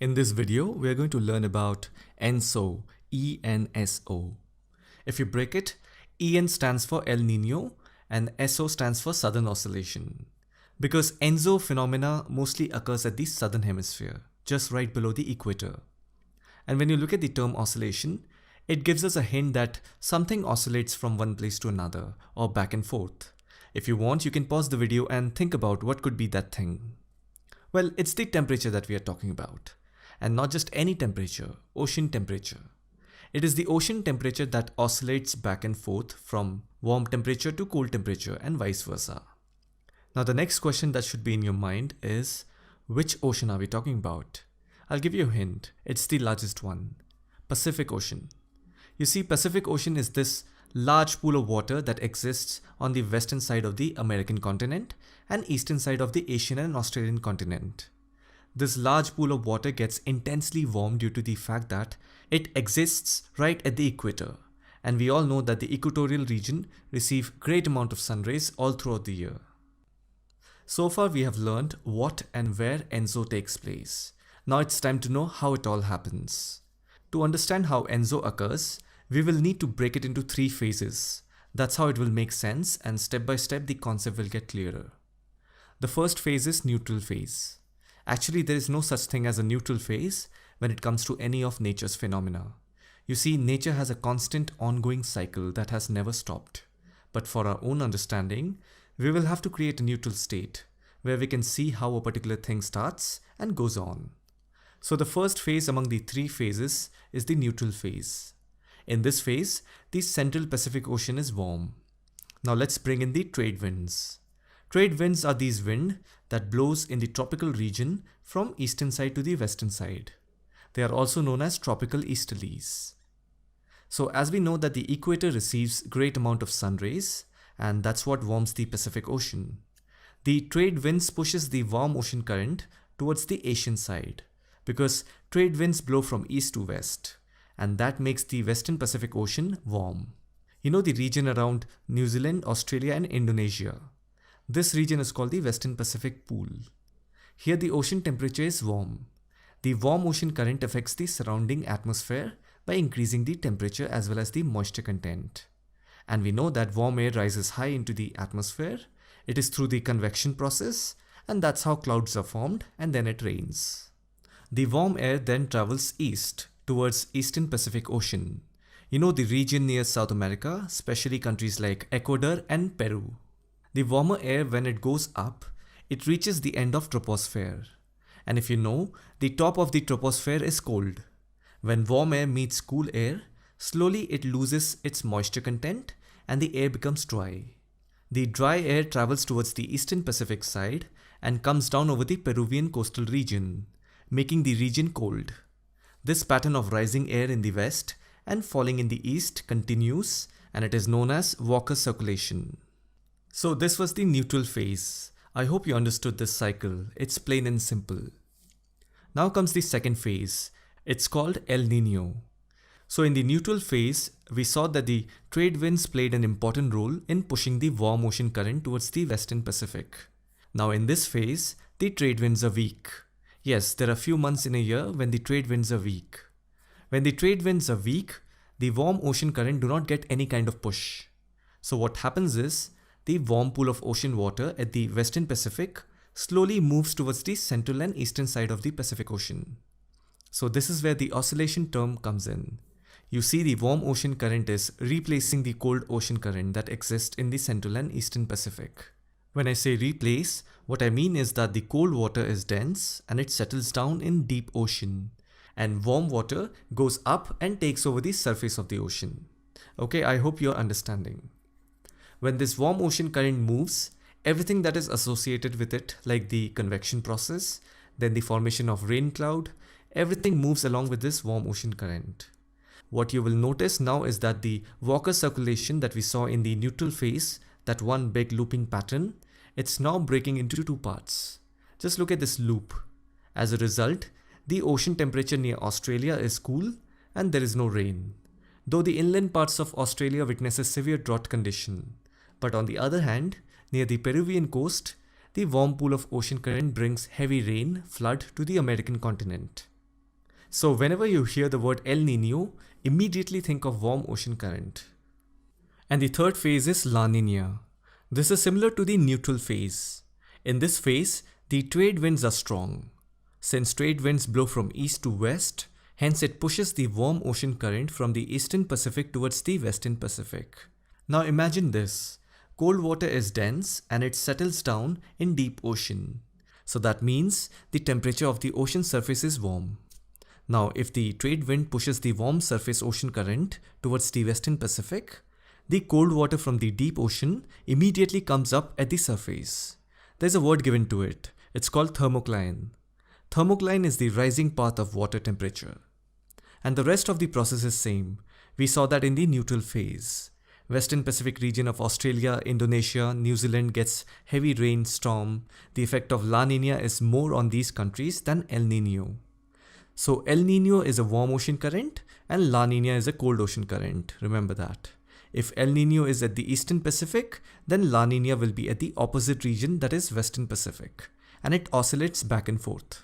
In this video, we are going to learn about ENSO, ENSO. If you break it, EN stands for El Nino and SO stands for Southern Oscillation. Because ENSO phenomena mostly occurs at the southern hemisphere, just right below the equator. And when you look at the term oscillation, it gives us a hint that something oscillates from one place to another or back and forth. If you want, you can pause the video and think about what could be that thing. Well, it's the temperature that we are talking about. And not just any temperature, ocean temperature. It is the ocean temperature that oscillates back and forth from warm temperature to cold temperature and vice versa. Now the next question that should be in your mind is, which ocean are we talking about? I'll give you a hint. It's the largest one, Pacific Ocean. You see, Pacific Ocean is this large pool of water that exists on the western side of the American continent and eastern side of the Asian and Australian continent. This large pool of water gets intensely warm due to the fact that it exists right at the equator. And we all know that the equatorial region receives great amount of sun rays all throughout the year. So far we have learned what and where ENSO takes place. Now it's time to know how it all happens. To understand how ENSO occurs, we will need to break it into 3 phases. That's how it will make sense, and step by step the concept will get clearer. The first phase is neutral phase. Actually, there is no such thing as a neutral phase when it comes to any of nature's phenomena. You see, nature has a constant ongoing cycle that has never stopped. But for our own understanding, we will have to create a neutral state where we can see how a particular thing starts and goes on. So the first phase among the 3 phases is the neutral phase. In this phase, the central Pacific Ocean is warm. Now let's bring in the trade winds. Trade winds are these winds that blows in the tropical region from eastern side to the western side. They are also known as tropical easterlies. So as we know that the equator receives great amount of sun rays, and that's what warms the Pacific Ocean. The trade winds pushes the warm ocean current towards the Asian side because trade winds blow from east to west, and that makes the western Pacific Ocean warm. You know the region around New Zealand, Australia and Indonesia. This region is called the Western Pacific Pool. Here the ocean temperature is warm. The warm ocean current affects the surrounding atmosphere by increasing the temperature as well as the moisture content. And we know that warm air rises high into the atmosphere. It is through the convection process, and that's how clouds are formed, and then it rains. The warm air then travels east towards Eastern Pacific Ocean. You know the region near South America, especially countries like Ecuador and Peru. The warmer air, when it goes up, it reaches the end of troposphere. And if you know, the top of the troposphere is cold. When warm air meets cool air, slowly it loses its moisture content and the air becomes dry. The dry air travels towards the eastern Pacific side and comes down over the Peruvian coastal region, making the region cold. This pattern of rising air in the west and falling in the east continues, and it is known as Walker's circulation. So this was the neutral phase. I hope you understood this cycle. It's plain and simple. Now comes the second phase. It's called El Nino. So in the neutral phase, we saw that the trade winds played an important role in pushing the warm ocean current towards the western Pacific. Now in this phase, the trade winds are weak. Yes, there are few months in a year when the trade winds are weak. When the trade winds are weak, the warm ocean current do not get any kind of push. So what happens is, the warm pool of ocean water at the western Pacific slowly moves towards the central and eastern side of the Pacific Ocean. So this is where the oscillation term comes in. You see, the warm ocean current is replacing the cold ocean current that exists in the central and eastern Pacific. When I say replace, what I mean is that the cold water is dense and it settles down in deep ocean, and warm water goes up and takes over the surface of the ocean. Okay, I hope you're understanding. When this warm ocean current moves, everything that is associated with it, like the convection process, then the formation of rain cloud, everything moves along with this warm ocean current. What you will notice now is that the Walker circulation that we saw in the neutral phase, that one big looping pattern, it's now breaking into 2 parts. Just look at this loop. As a result, the ocean temperature near Australia is cool and there is no rain, though the inland parts of Australia witnesses severe drought condition. But on the other hand, near the Peruvian coast, the warm pool of ocean current brings heavy rain, flood to the American continent. So whenever you hear the word El Nino, immediately think of warm ocean current. And the third phase is La Nina. This is similar to the neutral phase. In this phase, the trade winds are strong. Since trade winds blow from east to west, hence it pushes the warm ocean current from the eastern Pacific towards the western Pacific. Now imagine this. Cold water is dense and it settles down in deep ocean. So that means the temperature of the ocean surface is warm. Now if the trade wind pushes the warm surface ocean current towards the western Pacific, the cold water from the deep ocean immediately comes up at the surface. There's a word given to it. It's called thermocline. Thermocline is the rising path of water temperature. And the rest of the process is same. We saw that in the neutral phase. Western Pacific region of Australia, Indonesia, New Zealand gets heavy rain, storm. The effect of La Nina is more on these countries than El Nino. So El Nino is a warm ocean current and La Nina is a cold ocean current. Remember that. If El Nino is at the eastern Pacific, then La Nina will be at the opposite region, that is Western Pacific. And it oscillates back and forth.